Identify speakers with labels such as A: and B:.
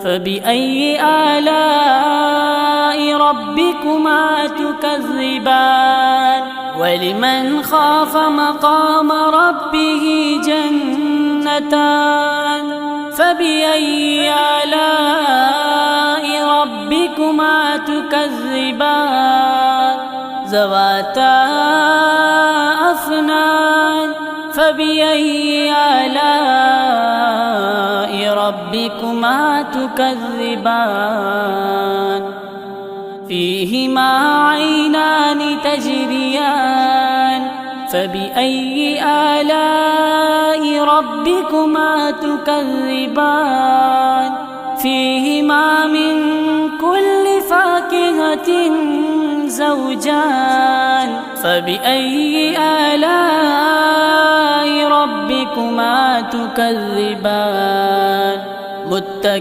A: فبأي آلاء ربكما تكذبان ولمن خاف مقام ربه جنتان فبأي آلاء ربكما تكذبان ذواتا أفنان فبأي آلاء ربكما تكذبان فيهما عينان تجريان فبأي آلاء ربكما تكذبان فيهما من كل فاكهة زوجان فبأي آلاء ربكما تكذبان